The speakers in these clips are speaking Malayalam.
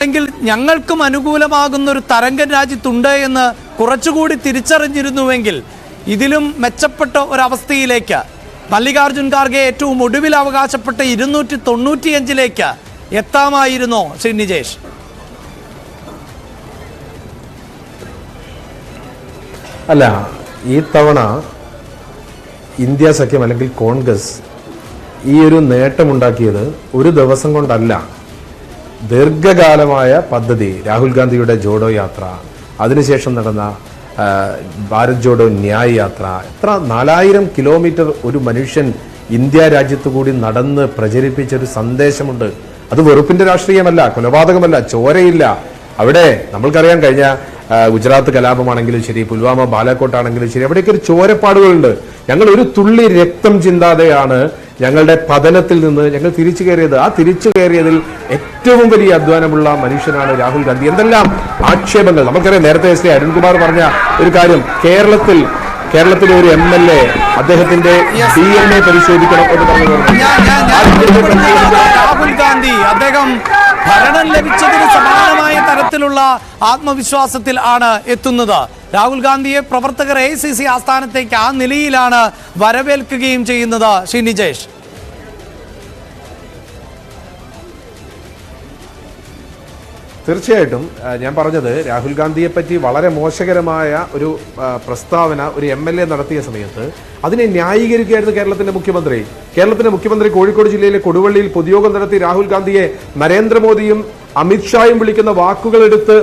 എങ്കിൽ ഞങ്ങൾക്കും അനുകൂലമാകുന്ന ഒരു തരംഗം രാജ്യത്തുണ്ട് എന്ന് കുറച്ചുകൂടി തിരിച്ചറിഞ്ഞിരുന്നുവെങ്കിൽ ഇതിലും മെച്ചപ്പെട്ട ഒരവസ്ഥയിലേക്ക് മല്ലികാർജുൻ ഖാർഗെ ഏറ്റവും ഒടുവിൽ അവകാശപ്പെട്ട 295 എത്താമായിരുന്നോ ശ്രീ നിജേഷ്? അല്ല, ഈ തവണ ഇന്ത്യ സഖ്യം അല്ലെങ്കിൽ കോൺഗ്രസ് ഈ ഒരു നേട്ടമുണ്ടാക്കിയത് ഒരു ദിവസം കൊണ്ടല്ല. ദീർഘകാലമായ പദ്ധതി, രാഹുൽ ഗാന്ധിയുടെ ജോഡോ യാത്ര, അതിനുശേഷം നടന്ന ഭാരത് ജോഡോ ന്യായ് യാത്ര, എത്ര 4000 കിലോമീറ്റർ ഒരു മനുഷ്യൻ ഇന്ത്യ രാജ്യത്ത് കൂടി നടന്ന് പ്രചരിപ്പിച്ചൊരു സന്ദേശമുണ്ട്. അത് വെറുപ്പിന്റെ രാഷ്ട്രീയമല്ല, കൊലപാതകമല്ല, ചോരയില്ല. അവിടെ നമ്മൾക്കറിയാൻ കഴിഞ്ഞ ഗുജറാത്ത് കലാപമാണെങ്കിലും ശരി, പുൽവാമ ബാലാക്കോട്ടാണെങ്കിലും ശരി, അവിടെയൊക്കെ ഒരു ചോരപ്പാടുകളുണ്ട്. ഞങ്ങൾ ഒരു തുള്ളി രക്തം ചിന്താതെയാണ് ഞങ്ങളുടെ പതനത്തിൽ നിന്ന് ഞങ്ങൾ തിരിച്ചു കയറിയത്. ആ തിരിച്ചു കയറിയതിൽ ഏറ്റവും വലിയ അധ്വാനമുള്ള മനുഷ്യനാണ് രാഹുൽ ഗാന്ധി. എന്തെല്ലാം ആക്ഷേപങ്ങൾ നമുക്കറിയാം. നേരത്തെ ശ്രീ അരുൺകുമാർ പറഞ്ഞ ഒരു കാര്യം, കേരളത്തിലെ ഒരു MLA അദ്ദേഹത്തിന്റെ DNA പരിശോധിക്കണം എന്ന് പറഞ്ഞു. രാഹുൽ ഗാന്ധി അദ്ദേഹം ഭരണം ലഭിച്ചതിന് സമാനമായ തരത്തിലുള്ള ആത്മവിശ്വാസത്തിൽ ആണ് എത്തുന്നത്. രാഹുൽ ഗാന്ധിയെ പ്രവർത്തകർ AICC ആസ്ഥാനത്തേക്ക് ആ നിലയിലാണ് വരവേൽക്കുകയും ചെയ്യുന്നത്. ശ്രീ നിജേഷ്, തീർച്ചയായിട്ടും ഞാൻ പറഞ്ഞത്, രാഹുൽ ഗാന്ധിയെ പറ്റി വളരെ മോശകരമായ ഒരു പ്രസ്താവന ഒരു MLA നടത്തിയ സമയത്ത് അതിനെ ന്യായീകരിക്കുകയായിരുന്നു കേരളത്തിന്റെ മുഖ്യമന്ത്രി കോഴിക്കോട് ജില്ലയിലെ കൊടുവള്ളിയിൽ പൊതുയോഗം നടത്തി രാഹുൽ ഗാന്ധിയെ നരേന്ദ്രമോദിയും അമിത്ഷായും വിളിക്കുന്ന വാക്കുകൾ എടുത്ത്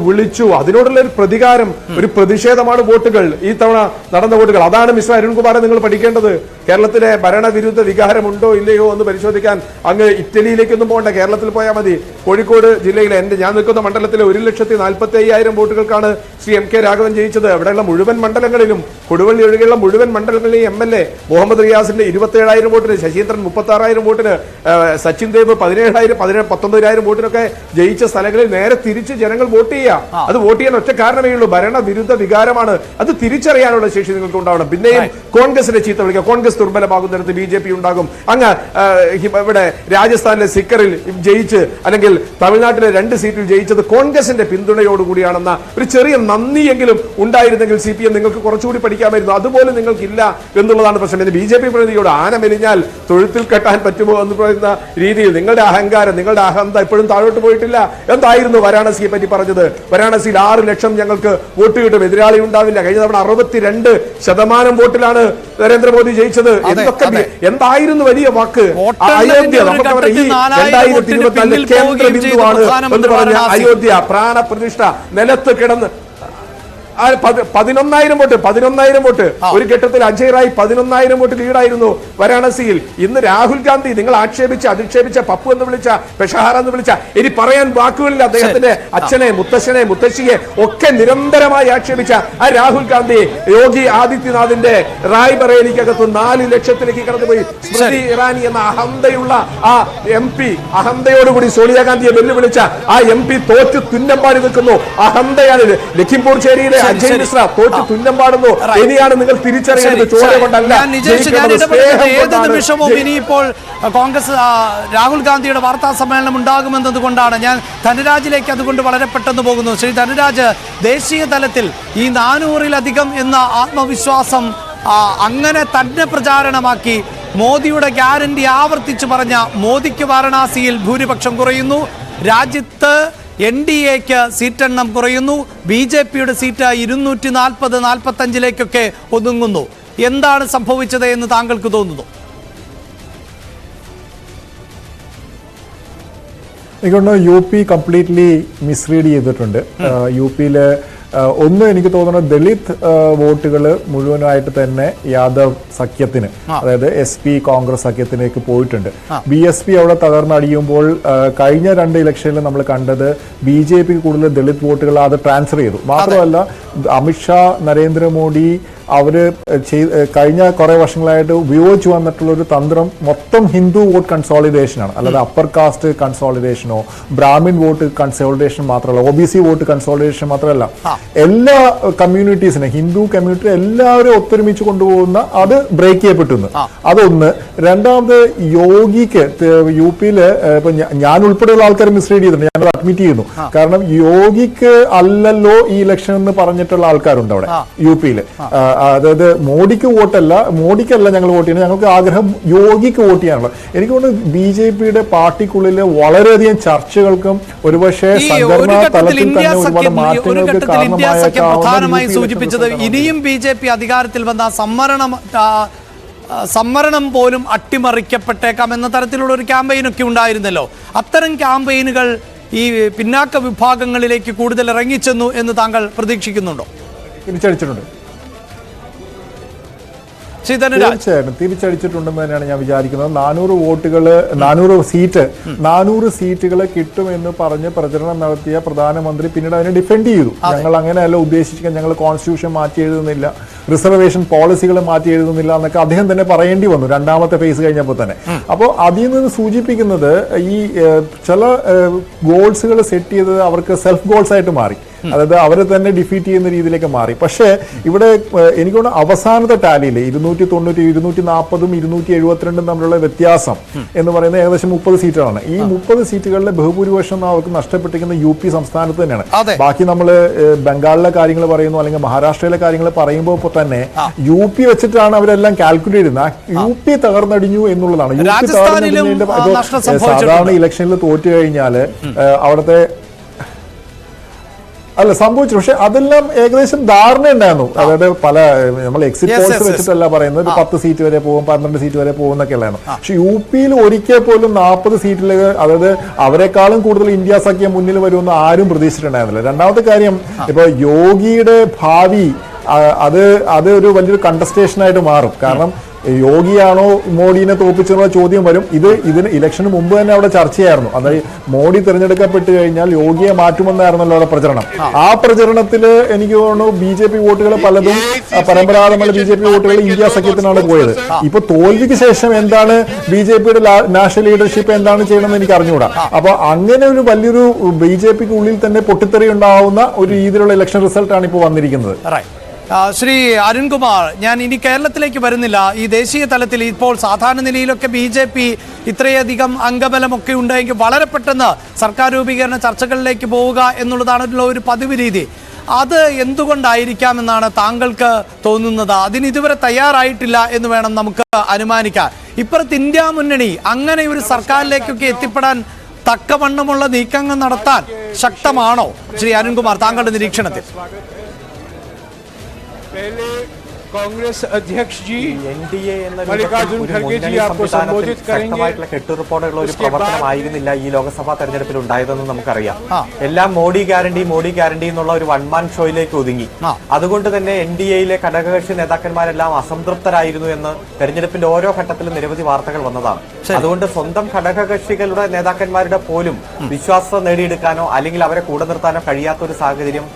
വിളിച്ചു. അതിനോടുള്ള ഒരു പ്രതികാരം, ഒരു പ്രതിഷേധമാണ് വോട്ടുകൾ, ഈ തവണ നടന്ന വോട്ടുകൾ. അതാണ് മിസ്റ്റർ അരുൺകുമാറെ നിങ്ങൾ പഠിക്കേണ്ടത്. കേരളത്തിലെ ഭരണവിരുദ്ധ വികാരമുണ്ടോ ഇല്ലയോ എന്ന് പരിശോധിക്കാൻ അങ്ങ് ഇറ്റലിയിലേക്കൊന്നും പോകണ്ട, കേരളത്തിൽ പോയാൽ മതി. കോഴിക്കോട് ജില്ലയിലെ ഞാൻ നിൽക്കുന്ന മണ്ഡലത്തിലെ 1,45,000 വോട്ടുകൾക്കാണ് ശ്രീ MK രാഘവൻ ജയിച്ചത്. അവിടെയുള്ള മുഴുവൻ മണ്ഡലങ്ങളിലും, കൊടുവള്ളി ഒഴികെയുള്ള മുഴുവൻ മണ്ഡലങ്ങളിലെയും MLA മുഹമ്മദ് റിയാസിന്റെ 27,000 വോട്ടിന്, ശശീന്ദ്രൻ 36,000 വോട്ടിന്, സച്ചിൻ ദേവ് 19,000 വോട്ടിനൊക്കെ ജയിച്ച സ്ഥലങ്ങളിൽ നേരെ തിരിച്ച് ജനങ്ങൾ വോട്ട് ചെയ്യുക. അത് വോട്ട് ചെയ്യാൻ ഒറ്റ കാരണമേ ഉള്ളൂ, ഭരണവിരുദ്ധ വികാരമാണ്. അത് തിരിച്ചറിയാനുള്ള ശേഷി നിങ്ങൾക്ക് ഉണ്ടാവണം. പിന്നെയും കോൺഗ്രസിനെ ചീത്ത വിളിക്കുക, കോൺഗ്രസ് ദുർബലമാകുന്നിടത്ത് BJP ഉണ്ടാകും. അങ്ങ് ഇവിടെ രാജസ്ഥാനിലെ സിക്കറിൽ ജയിച്ച്, അല്ലെങ്കിൽ തമിഴ്നാട്ടിലെ 2 സീറ്റിൽ ജയിച്ചത് കോൺഗ്രസിന്റെ പിന്തുണയോടുകൂടിയാണെന്ന ഒരു ചെറിയ നന്ദിയെങ്കിലും ഉണ്ടായിരുന്നെങ്കിൽ CPM നിങ്ങൾക്ക് കുറച്ചുകൂടി പഠിക്കാമായിരുന്നു. അതുപോലെ നിങ്ങൾക്കില്ല എന്നുള്ളതാണ് പ്രശ്നം. BJP പ്രതിനിധിയോട് ആന മെലിഞ്ഞാൽ തൊഴുത്തിൽ കെട്ടാൻ പറ്റുമോ എന്ന് പറയുന്ന രീതിയിൽ നിങ്ങളുടെ അഹങ്കാരം, നിങ്ങളുടെ അഹന്ത ഇപ്പോഴും താഴോട്ട് പോയിട്ടില്ല. എന്തായിരുന്നു വാരാണസിയെ പറ്റി പറഞ്ഞത്? വാരാണസിയിൽ 6 ലക്ഷം ഞങ്ങൾക്ക് വോട്ട് കിട്ടും, എതിരാളി ഉണ്ടാവില്ല. കഴിഞ്ഞ തവണ 62% വോട്ടിലാണ് നരേന്ദ്രമോദി ജയിച്ചത്. എന്തായിരുന്നു വലിയ വാക്ക്? അയോധ്യ, നമുക്കറിയാം, ഈ 2024 കേന്ദ്ര ബിന്ദുവാണ് എന്ന് പറഞ്ഞ അയോധ്യ പ്രാണപ്രതിഷ്ഠ നിലത്ത് കിടന്ന് 11,000 വോട്ട് ഒരു ഘട്ടത്തിൽ അജയ് റായ് 11,000 വോട്ട് ലീഡായിരുന്നു വാരാണസിയിൽ. ഇന്ന് രാഹുൽ ഗാന്ധി നിങ്ങൾ അധിക്ഷേപിച്ച പപ്പു എന്ന് വിളിച്ച, പെഷഹാർ എന്ന് വിളിച്ച, ഇനി പറയാൻ വാക്കുകളില്ല. അദ്ദേഹത്തിന്റെ അച്ഛനെ, മുത്തശ്ശനെ, മുത്തശ്ശിയെ ഒക്കെ നിരന്തരമായി ആക്ഷേപിച്ച ആ രാഹുൽ ഗാന്ധി യോഗി ആദിത്യനാഥിന്റെ റായ്ബറേലിക്കകത്ത് 4 ലക്ഷത്തിലേക്ക് കടന്നുപോയി. സ്മൃതി ഇറാനി എന്ന അഹന്തയുള്ള ആ MP, അഹന്തയോടുകൂടി സോണിയാഗാന്ധിയെ വെല്ലുവിളിച്ച ആ MP തോറ്റ് തുന്നമ്പാടി നിൽക്കുന്നു. അഹന്തയാണ്. ലഖിംപൂർ ചേരിയിലെ അജയ് മിശ്ര തോറ്റ് തുന്നം പാടുന്നു. ഇനിയാണ് നിങ്ങൾ തിരിച്ചറിയുന്നത്, ചോര കൊണ്ടല്ല. ഏത് നിമിഷവും ഇനിയിപ്പോൾ കോൺഗ്രസ് രാഹുൽ ഗാന്ധിയുടെ വാർത്താ സമ്മേളനം ഉണ്ടാകുമെന്നതുകൊണ്ടാണ് ഞാൻ ധനരാജിലേക്ക് അതുകൊണ്ട് വളരെ പെട്ടെന്ന് പോകുന്നു. ശ്രീ ധനരാജ്, ദേശീയ തലത്തിൽ ഈ 400-ലധികം എന്ന ആത്മവിശ്വാസം അങ്ങനെ തന്നെ പ്രചാരണമാക്കി മോദിയുടെ ഗ്യാരണ്ടി ആവർത്തിച്ചു പറഞ്ഞ മോദിക്ക് വാരണാസിയിൽ ഭൂരിപക്ഷം കുറയുന്നു, രാജ്യത്ത് NDAക്ക് സീറ്റെണ്ണം കുറയുന്നു, BJPയുടെ സീറ്റ് 240-45 ഒതുങ്ങുന്നു. എന്താണ് സംഭവിച്ചത് എന്ന് താങ്കൾക്ക് തോന്നുന്നു? എനിക്കൊന്ന് UP കംപ്ലീറ്റ്ലി മിസ്റീഡ് ചെയ്തിട്ടുണ്ട്. UPയില് ഒന്ന് എനിക്ക് തോന്നുന്നത് ദളിത് വോട്ടുകൾ മുഴുവനായിട്ട് തന്നെ യാദവ് സഖ്യത്തിന്, അതായത് SP കോൺഗ്രസ് സഖ്യത്തിലേക്ക് പോയിട്ടുണ്ട്. BSP അവിടെ തകർന്നടിയുമ്പോൾ കഴിഞ്ഞ 2 ഇലക്ഷനിൽ നമ്മൾ കണ്ടത് BJPക്ക് കൂടുതൽ ദളിത് വോട്ടുകൾ അത് ട്രാൻസ്ഫർ ചെയ്തു. മാത്രമല്ല അമിത്ഷാ, നരേന്ദ്രമോദി, അവര് കഴിഞ്ഞ കുറെ വർഷങ്ങളായിട്ട് ഉപയോഗിച്ചു വന്നിട്ടുള്ള ഒരു തന്ത്രം മൊത്തം ഹിന്ദു വോട്ട് കൺസോളിഡേഷനാണ്. അല്ലാതെ അപ്പർ കാസ്റ്റ് കൺസോളിഡേഷനോ ബ്രാഹ്മിൻ വോട്ട് കൺസോളിഡേഷൻ മാത്രമല്ല, OBC വോട്ട് കൺസോളിഡേഷൻ മാത്രമല്ല, എല്ലാ കമ്മ്യൂണിറ്റീസിനെ ഹിന്ദു കമ്മ്യൂണിറ്റി എല്ലാവരും ഒത്തൊരുമിച്ച് കൊണ്ടുപോകുന്ന അത് ബ്രേക്ക് ചെയ്യപ്പെട്ടു. അതൊന്ന്. രണ്ടാമത് യോഗിക്ക് UP-ല് ഇപ്പൊ ഞാൻ ഉൾപ്പെടെയുള്ള ആൾക്കാർ മിസ്ലീഡ് ചെയ്തിട്ടുണ്ട്, ഞാനത് അഡ്മിറ്റ് ചെയ്യുന്നു. കാരണം യോഗിക്ക് അല്ലല്ലോ ഈ ഇലക്ഷൻ എന്ന് പറഞ്ഞിട്ടുള്ള ആൾക്കാരുണ്ട് അവിടെ UP-ല്. അതായത് മോഡിക്കല്ല ഞങ്ങൾ വോട്ട് ചെയ്യുന്നത്, ഞങ്ങൾക്ക് ആഗ്രഹം യോഗിക്ക് വോട്ട് ചെയ്യാനുള്ള. എനിക്ക് തോന്നുന്നു BJP-യുടെ പാർട്ടിക്കുള്ളിൽ വളരെയധികം ചർച്ചകൾക്കും ഒരുപക്ഷെ സംഘടനാ തലത്തിൽ തന്നെ ഒരുപാട് മാറ്റങ്ങൾക്ക് പ്രധാനമായി സൂചിപ്പിച്ചത് ഇനിയും BJP അധികാരത്തിൽ വന്ന സംവരണം പോലും അട്ടിമറിക്കപ്പെട്ടേക്കാം എന്ന തരത്തിലുള്ള ഒരു ക്യാമ്പയിനൊക്കെ ഉണ്ടായിരുന്നല്ലോ. അത്തരം ക്യാമ്പയിനുകൾ ഈ പിന്നാക്ക വിഭാഗങ്ങളിലേക്ക് കൂടുതൽ ഇറങ്ങിച്ചെന്നു എന്ന് താങ്കൾ പ്രതീക്ഷിക്കുന്നുണ്ടോ? തിരിച്ചടിച്ചിട്ടുണ്ട്, തിരിച്ചടിച്ചിട്ടുണ്ടെന്ന് തന്നെയാണ് ഞാൻ വിചാരിക്കുന്നത്. 400 സീറ്റുകൾ കിട്ടുമെന്ന് പറഞ്ഞ് പ്രചരണം നടത്തിയ പ്രധാനമന്ത്രി പിന്നീട് അതിനെ ഡിഫെൻഡ് ചെയ്തു. ഞങ്ങൾ അങ്ങനെയല്ല ഉദ്ദേശിക്കുക, ഞങ്ങൾ കോൺസ്റ്റിറ്റ്യൂഷൻ മാറ്റി എഴുതുന്നില്ല, റിസർവേഷൻ പോളിസികൾ മാറ്റി എഴുതുന്നില്ല എന്നൊക്കെ അദ്ദേഹം തന്നെ പറയേണ്ടി വന്നു രണ്ടാമത്തെ ഫേസ് കഴിഞ്ഞപ്പോൾ തന്നെ. അപ്പോൾ അതിൽ നിന്ന് സൂചിപ്പിക്കുന്നത് ഈ ചില ഗോൾസുകൾ സെറ്റ് ചെയ്തത് അവർക്ക് സെൽഫ് ഗോൾസ് ആയിട്ട് മാറി, അതായത് അവരെ തന്നെ ഡിഫീറ്റ് ചെയ്യുന്ന രീതിയിലേക്ക് മാറി. പക്ഷേ ഇവിടെ എനിക്ക് തോന്നുന്നു അവസാനത്തെ ടാലിയിൽ 290, 240, 272 തമ്മിലുള്ള വ്യത്യാസം എന്ന് പറയുന്നത് ഏകദേശം 30 സീറ്റുകളാണ്. ഈ 30 സീറ്റുകളിലെ ബഹുഭൂരിപക്ഷം അവർക്ക് നഷ്ടപ്പെട്ടിരിക്കുന്ന UP സംസ്ഥാനത്ത് തന്നെയാണ്. ബാക്കി നമ്മൾ ബംഗാളിലെ കാര്യങ്ങൾ പറയുന്നു അല്ലെങ്കിൽ മഹാരാഷ്ട്രയിലെ കാര്യങ്ങൾ പറയുമ്പോൾ തന്നെ UP വെച്ചിട്ടാണ് അവരെല്ലാം കാൽക്കുലേറ്റ് ചെയ്യുന്നത്. UP തകർന്നടിഞ്ഞു എന്നുള്ളതാണ്. UP തകർന്നടിഞ്ഞതിന്റെ സാധാരണ ഇലക്ഷനിൽ തോറ്റു കഴിഞ്ഞാൽ അവിടുത്തെ അല്ല സംഭവിച്ചു. പക്ഷെ അതെല്ലാം ഏകദേശം ധാരണ ഉണ്ടായിരുന്നു. അതായത് പല നമ്മൾ എക്സിറ്റ് പോൾസ് വെച്ചിട്ടല്ല പറയുന്നത്, 10 സീറ്റ് വരെ പോകും, 12 സീറ്റ് വരെ പോകും എന്നൊക്കെ ഉള്ളതാണ്. പക്ഷെ UP-ൽ ഒരിക്കൽ പോലും 40 സീറ്റിൽ, അതായത് അവരെക്കാളും കൂടുതൽ ഇന്ത്യ സഖ്യം മുന്നിൽ വരുമെന്ന് ആരും പ്രതീക്ഷിച്ചിട്ടുണ്ടായിരുന്നില്ല. രണ്ടാമത്തെ കാര്യം, ഇപ്പൊ യോഗിയുടെ ഭാവി അത് ഒരു വലിയൊരു കണ്ടസ്റ്റേഷനായിട്ട് മാറും. കാരണം യോഗിയാണോ മോഡിനെ തോപ്പിച്ചെന്നുള്ള ചോദ്യം വരും. ഇതിന് ഇലക്ഷന് മുമ്പ് തന്നെ അവിടെ ചർച്ചയായിരുന്നു. അതായത് മോഡി തിരഞ്ഞെടുക്കപ്പെട്ട് കഴിഞ്ഞാൽ യോഗിയെ മാറ്റുമെന്നായിരുന്നല്ലോ അവിടെ പ്രചരണം. ആ പ്രചരണത്തിൽ എനിക്ക് തോന്നുന്നു BJP വോട്ടുകൾ പലതും പരമ്പരാഗതമായ BJP വോട്ടുകൾ ഇന്ത്യ സഖ്യത്തിനാണ് പോയത്. ഇപ്പൊ തോൽവിക്ക് ശേഷം എന്താണ് BJP-യുടെ നാഷണൽ ലീഡർഷിപ്പ് എന്താണ് ചെയ്യണമെന്ന് എനിക്ക് അറിഞ്ഞുകൂടാ. അപ്പൊ അങ്ങനെ ഒരു വലിയൊരു BJP-ക്ക് ഉള്ളിൽ തന്നെ പൊട്ടിത്തെറി ഉണ്ടാവുന്ന ഒരു രീതിയിലുള്ള ഇലക്ഷൻ റിസൾട്ടാണ് ഇപ്പോൾ വന്നിരിക്കുന്നത്. ശ്രീ അരുൺകുമാർ, ഞാൻ ഇനി കേരളത്തിലേക്ക് വരുന്നില്ല. ഈ ദേശീയ തലത്തിൽ ഇപ്പോൾ സാധാരണ നിലയിലൊക്കെ BJP ഇത്രയധികം അംഗബലമൊക്കെ ഉണ്ടെങ്കിൽ വളരെ പെട്ടെന്ന് സർക്കാർ രൂപീകരണ ചർച്ചകളിലേക്ക് പോവുക എന്നുള്ളതാണല്ലോ ഒരു പതിവ് രീതി. അത് എന്തുകൊണ്ടായിരിക്കാമെന്നാണ് താങ്കൾക്ക് തോന്നുന്നത്? അതിന് ഇതുവരെ തയ്യാറായിട്ടില്ല എന്ന് വേണം നമുക്ക് അനുമാനിക്കാൻ. ഇപ്പുറത്ത് ഇന്ത്യ മുന്നണി അങ്ങനെ ഒരു സർക്കാരിലേക്കൊക്കെ എത്തിപ്പെടാൻ തക്കവണ്ണമുള്ള നീക്കങ്ങൾ നടത്താൻ ശക്തമാണോ? ശ്രീ അരുൺകുമാർ, താങ്കളുടെ നിരീക്ഷണത്തിൽ. पहले कांग्रेस अध्यक्ष जी NDA मल्लिकार्जुन खड़गे जी आपको संबोधित करेंगे. കെട്ടുറപ്പോടെയുള്ള ഒരു പ്രവർത്തനമായിരുന്നില്ല ഈ ലോക്സഭാ തെരഞ്ഞെടുപ്പിൽ ഉണ്ടായതെന്ന് നമുക്കറിയാം. എല്ലാം മോഡി ഗ്യാരണ്ടി എന്നുള്ള ഒരു വൺമാൻ ഷോയിലേക്ക് ഒതുങ്ങി. അതുകൊണ്ട് തന്നെ NDA-യിലെ ഘടകകക്ഷി നേതാക്കന്മാരെല്ലാം അസംതൃപ്തരായിരുന്നു എന്ന് തെരഞ്ഞെടുപ്പിന്റെ ഓരോ ഘട്ടത്തിലും നിരവധി വാർത്തകൾ വന്നതാണ്. അതുകൊണ്ട് സ്വന്തം ഘടകകക്ഷികളുടെ നേതാക്കന്മാരുടെ പോലും വിശ്വാസം നേടിയെടുക്കാനോ അല്ലെങ്കിൽ അവരെ കൂടെ നിർത്താനോ കഴിയാത്ത ഒരു സാഹചര്യം